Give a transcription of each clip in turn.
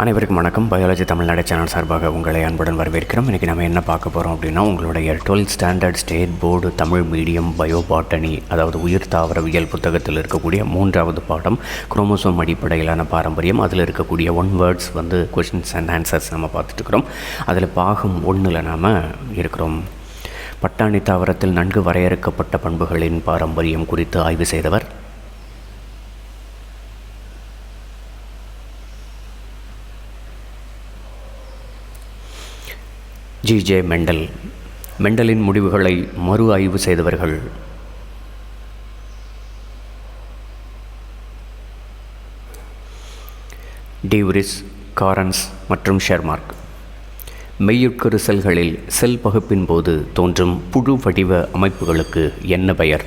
அனைவருக்கும் வணக்கம். Biology Tamil Nadu channel சார்பாக உங்களை அன்புடன் வரவேற்கிறோம். இன்றைக்கி நம்ம என்ன பார்க்க போகிறோம் அப்படின்னா, உங்களுடைய 12th standard state board Tamil medium bio botany, அதாவது உயிர் தாவரவியல் புத்தகத்தில் இருக்கக்கூடிய 3வது பாடம் குரோமோசோம் அடிப்படையிலான பாரம்பரியம். அதில் இருக்கக்கூடிய one words questions and answers நம்ம பார்த்துட்டுருக்குறோம். அதில் பாகம் 1ல் நாம் இருக்கிறோம். பட்டாணி தாவரத்தில் நன்கு வரையறுக்கப்பட்ட பண்புகளின் பாரம்பரியம் குறித்து ஆய்வு செய்தவர் ஜி.ஜே. மெண்டல். மெண்டலின் முடிவுகளை மறு ஆய்வு செய்தவர்கள் டிவ்ரிஸ், காரன்ஸ் மற்றும் ஷெர்மார்க். மெய்யுட்கரு செல்களில் செல் பகுப்பின் போது தோன்றும் புழு வடிவ அமைப்புகளுக்கு என்ன பெயர்?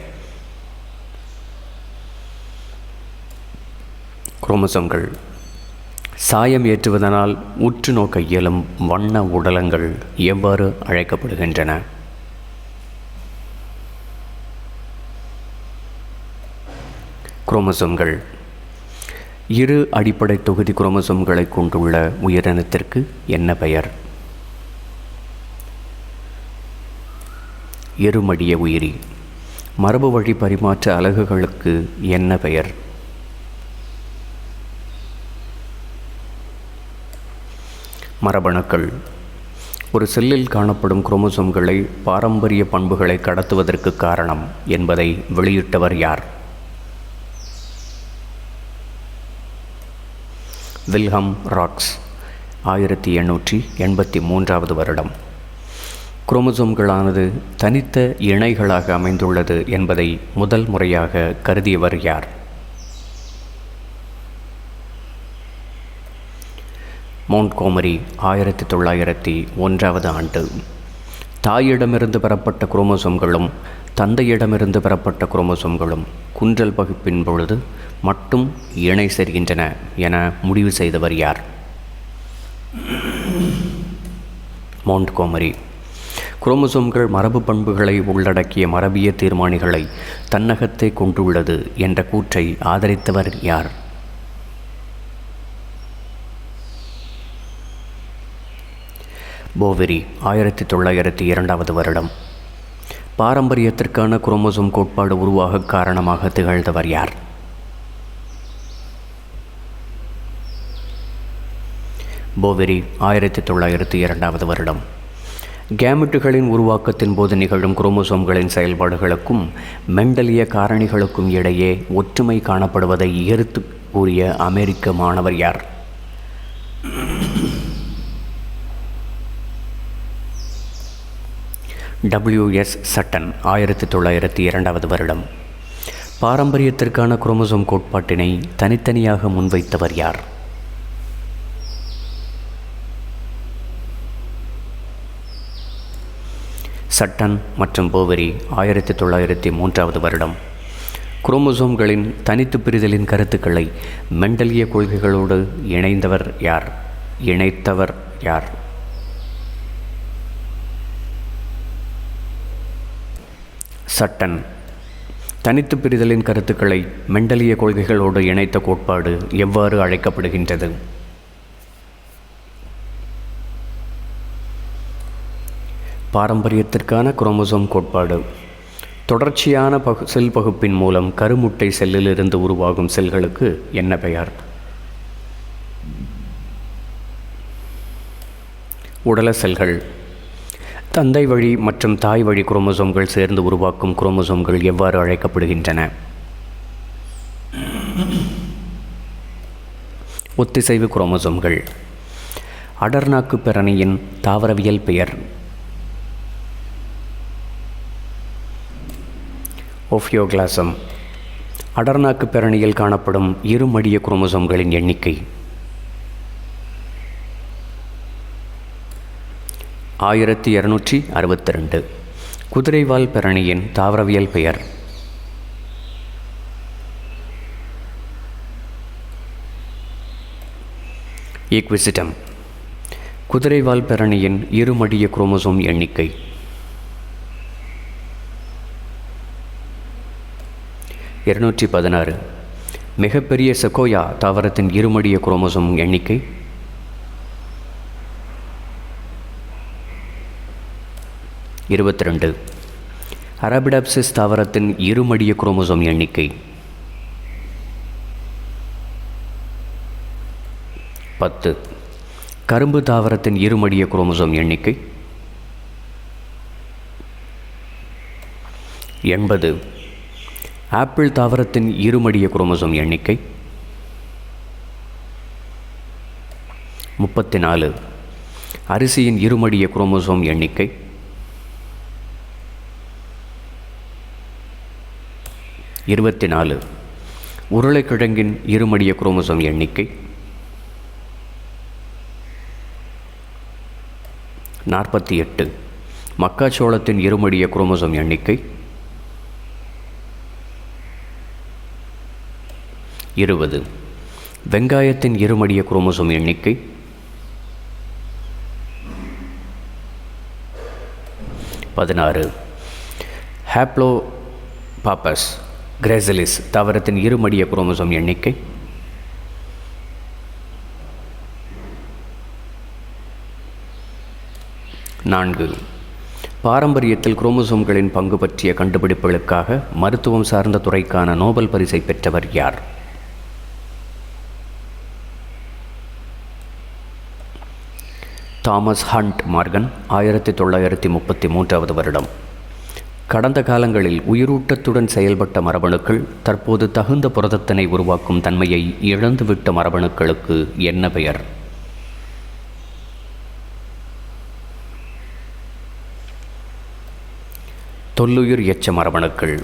குரோமோசோம்கள். சாயம் ஏற்றுவதனால் உற்று நோக்க இயலும் வண்ண உடலங்கள் எவ்வாறு அழைக்கப்படுகின்றன? குரோமோசோம்கள். இரு அடிப்படை தொகுதி குரோமோசோம்களை கொண்டுள்ள உயிரினத்திற்கு என்ன பெயர்? இருமடிய உயிரி. மரபு வழி பரிமாற்ற அலகுகளுக்கு என்ன பெயர்? மரபணுக்கள். ஒரு செல்லில் காணப்படும் குரோமோசோம்களை பாரம்பரிய பண்புகளை கடத்துவதற்கு காரணம் என்பதை வெளியிட்டவர் யார்? Wilhelm rocks. 1883 வருடம். குரோமோசோம்களானது தனித்த இணைகளாக அமைந்துள்ளது என்பதை முதல் முறையாக கருதியவர் யார்? மோண்ட்கோமரி. 1901 ஆண்டு. தாயிடமிருந்து பெறப்பட்ட குரோமோசோம்களும் தந்தையிடமிருந்து பெறப்பட்ட குரோமோசோம்களும் குன்றல் பகுப்பின் பொழுது மட்டும் இணை சேர்கின்றன என முடிவு செய்தவர் யார்? மோண்ட்கோமரி. குரோமோசோம்கள் மரபு பண்புகளை உள்ளடக்கிய மரபிய தீர்மானிகளை தன்னகத்தை கொண்டுள்ளது என்ற கூற்றை ஆதரித்தவர் யார்? போவெரி. 1902 வருடம். பாரம்பரியத்திற்கான குரோமோசோம் கோட்பாடு உருவாக காரணமாக திகழ்ந்தவர் யார்? போவெரி. 1902 வருடம். கேமெட்டுகளின் உருவாக்கத்தின் போது நிகழும் குரோமோசோம்களின் செயல்பாடுகளுக்கும் மெண்டலிய காரணிகளுக்கும் இடையே ஒற்றுமை காணப்படுவதை எடுத்து கூறிய அமெரிக்க மாணவர் யார்? W.S. சட்டன். 1902 வருடம். பாரம்பரியத்திற்கான குரோமோசோம் கோட்பாட்டினை தனித்தனியாக முன்வைத்தவர் யார்? சட்டன் மற்றும் போவெரி. 1903 வருடம். குரோமோசோம்களின் தனித்து பிரிதலின் கருத்துக்களை மெண்டலிய கொள்கைகளோடு இணைத்தவர் யார்? சட்டன். தனித்து பிரிதலின் கருத்துக்களை மெண்டலிய கொள்கைகளோடு இணைத்த கோட்பாடு எவ்வாறு அழைக்கப்படுகின்றது? பாரம்பரியத்திற்கான குரோமோசோம் கோட்பாடு. தொடர்ச்சியான செல் பகுப்பின் மூலம் கருமுட்டை செல்லிலிருந்து உருவாகும் செல்களுக்கு என்ன பெயர்? உடல செல்கள். தந்தை வழி மற்றும் தாய் வழி குரோமோசோம்கள் சேர்ந்து உருவாக்கும் குரோமோசோம்கள் எவ்வாறு அழைக்கப்படுகின்றன? ஒத்திசைவு குரோமோசோம்கள். அடர்நாக்கு பெரணியின் தாவரவியல் பெயர்? ஓஃபியோகிளாசம். அடர்நாக்கு பெரணியில் காணப்படும் இருமடிய குரோமோசோம்களின் எண்ணிக்கை? 1262. குதிரைவால் பெரணியின் தாவரவியல் பெயர்? ஈக்விசிட்டம். குதிரைவால் பெரணியின் இருமடிய குரோமோசோம் எண்ணிக்கை? 216. மிகப்பெரிய செகோயா தாவரத்தின் இருமடிய குரோமோசோம் எண்ணிக்கை 22. அரபிடாப்சிஸ் தாவரத்தின் இருமடிய குரோமோசோம் எண்ணிக்கை. 10. கரும்பு தாவரத்தின் இருமடிய குரோமோசோம் எண்ணிக்கை. 80. ஆப்பிள் தாவரத்தின் இருமடிய குரோமோசோம் எண்ணிக்கை. 34. அரிசியின் இருமடிய குரோமோசோம் எண்ணிக்கை. 24. உருளைக்கிழங்கின் இருமடிய குரோமோசோம் எண்ணிக்கை. 48. மக்காச்சோளத்தின் இருமடிய குரோமோசோம் எண்ணிக்கை. 20. வெங்காயத்தின் இருமடிய குரோமோசோம் எண்ணிக்கை. 16. ஹேப்ளோபாப்பஸ் கிரேசிலிஸ் தாவரத்தின் இருமடிய குரோமோசோம் எண்ணிக்கை. 4. பாரம்பரியத்தில் குரோமோசோம்களின் பங்கு பற்றிய கண்டுபிடிப்புகளுக்காக மருத்துவம் சார்ந்த துறைக்கான நோபல் பரிசை பெற்றவர் யார்? தாமஸ் ஹண்ட் மார்கன், 1933 வருடம். கடந்த காலங்களில் உயிரூட்டத்துடன் செயல்பட்ட மரபணுக்கள் தற்போது தகுந்த புரதத்தினை உருவாக்கும் தன்மையை இழந்துவிட்ட மரபணுக்களுக்கு என்ன பெயர்? தொல்லுயிர் எச்ச மரபணுக்கள்.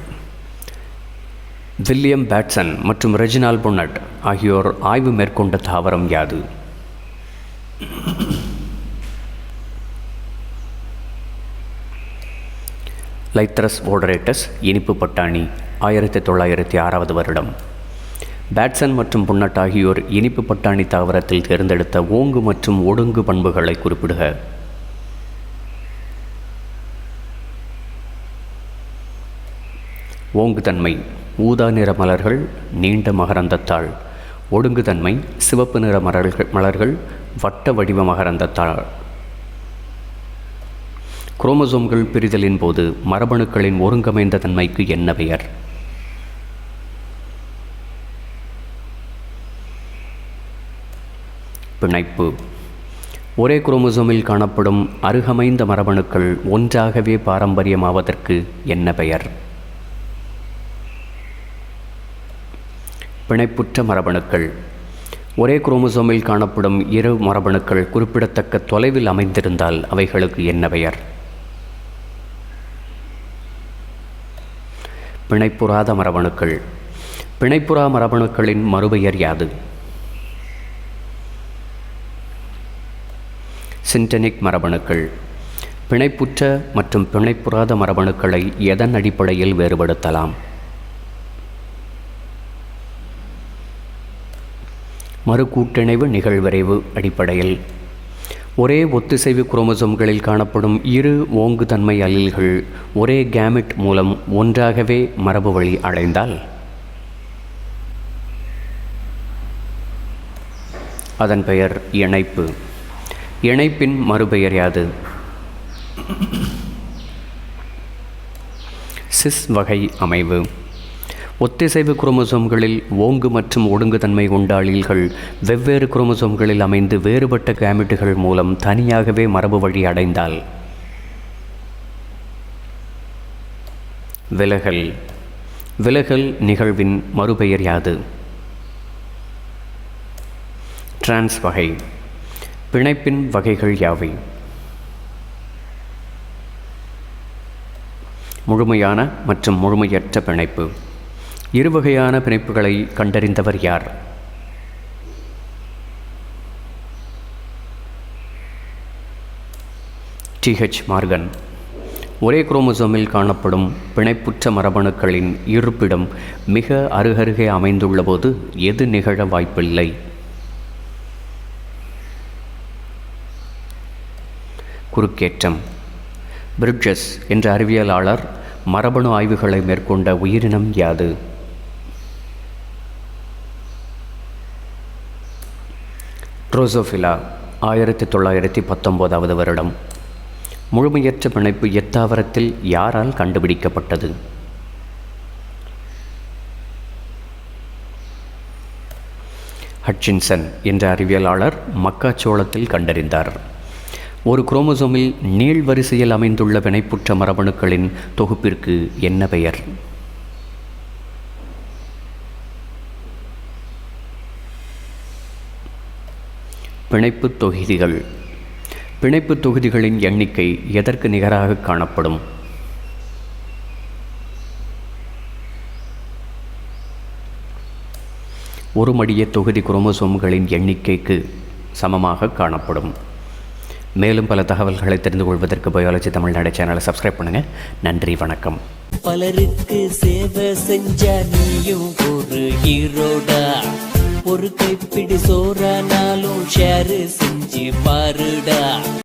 வில்லியம் பேட்சன் மற்றும் ரெஜினால் புன்னட் ஆகியோர் ஆய்வு மேற்கொண்ட தாவரம் யாது? லைத்ரஸ் ஓடரேட்டஸ் இனிப்பு பட்டாணி, 1906 வருடம். பேட்சன் மற்றும் புன்னட் ஆகியோர் இனிப்பு பட்டாணி தாவரத்தில் தேர்ந்தெடுத்த ஓங்கு மற்றும் ஒடுங்கு பண்புகளை குறிப்பிடுக. ஓங்குதன்மை ஊதா நிற மலர்கள், நீண்ட மகரந்தத்தாள். ஒடுங்குதன்மை சிவப்பு நிற மலர்கள், வட்ட வடிவ மகரந்தத்தாள். குரோமோசோம்கள் பிரிதலின் போது மரபணுக்களின் ஒருங்கமைந்த தன்மைக்கு என்ன பெயர்? பிணைப்பு. ஒரே குரோமோசோமில் காணப்படும் அருகமைந்த மரபணுக்கள் ஒன்றாகவே பாரம்பரியமாவதற்கு என்ன பெயர்? பிணைப்புற்ற மரபணுக்கள். ஒரே குரோமோசோமில் காணப்படும் இரு மரபணுக்கள் குறிப்பிடத்தக்க தொலைவில் அமைந்திருந்தால் அவைகளுக்கு என்ன பெயர்? பிணைப்புறாத மரபணுக்கள். பிணைப்புறா மரபணுக்களின் மறுபெயர் யாது? சின்டெனிக் மரபணுக்கள். பிணைப்புற்ற மற்றும் பிணைப்புறாத மரபணுக்களை எதன் அடிப்படையில் வேறுபடுத்தலாம்? மறுகூட்டிணைவு நிகழ்விரைவு அடிப்படையில். ஒரே ஒத்திசைவு குரோமோசோம்களில் காணப்படும் இரு ஓங்குதன்மை அல்லீல்கள் ஒரே கேமெட் மூலம் ஒன்றாகவே மரபு வழி அடைந்தால் அதன் பெயர் இணைப்பு. இணைப்பின் மறுபெயர் யாது? சிஸ் வகை அமைவு. ஒத்திசைவு குரோமோசோம்களில் ஓங்கு மற்றும் ஒடுங்குதன்மை கொண்ட அலீல்கள் வெவ்வேறு குரோமோசோம்களில் அமைந்து வேறுபட்ட கேமெட்டுகள் மூலம் தனியாகவே மரபு வழி அடைந்தால் விலகல். விலகல் நிகழ்வின் மறுபெயர் யாது? டிரான்ஸ் வகை. பிணைப்பின் வகைகள் யாவை? முழுமையான மற்றும் முழுமையற்ற பிணைப்பு. இருவகையான பிணைப்புகளை கண்டறிந்தவர் யார்? டி.ஹெச். மார்கன். ஒரே குரோமோசோமில் காணப்படும் பிணைப்புற்ற மரபணுக்களின் இருப்பிடம் மிக அருகருகே அமைந்துள்ள போது எது நிகழ வாய்ப்பில்லை? குறுக்கேற்றம். பிரிட்ஜஸ் என்ற அறிவியலாளர் மரபணு ஆய்வுகளை மேற்கொண்ட உயிரினம் யாது? ட்ரோசோஃபிலா, 1919 வருடம். முழுமையற்ற பிணைப்பு எத்தாவரத்தில் யாரால் கண்டுபிடிக்கப்பட்டது? ஹட்சின்சன் என்ற அறிவியலாளர் மக்காச்சோளத்தில் கண்டறிந்தார். ஒரு குரோமோசோமில் நீள்வரிசையில் அமைந்துள்ள வினைப்புற்ற மரபணுக்களின் தொகுப்பிற்கு என்ன பெயர்? பிணைப்புத் தொகுதிகள். பிணைப்புத் தொகுதிகளின் எண்ணிக்கை எதற்கு நிகராக காணப்படும்? ஒரு மடிய தொகுதி குரோமோசோம்களின் எண்ணிக்கைக்கு சமமாக காணப்படும். மேலும் பல தகவல்களை தெரிந்து கொள்வதற்கு பயாலஜி தமிழ்நாடு சேனலை சப்ஸ்கிரைப் பண்ணுங்கள். நன்றி, வணக்கம். பலருக்கு சேவை செஞ்ச நீயும் ஒரு ஹீரோடா. ஒரு கைப்பிடி சோறானாலும் ஷேர் செஞ்சு பாருடா.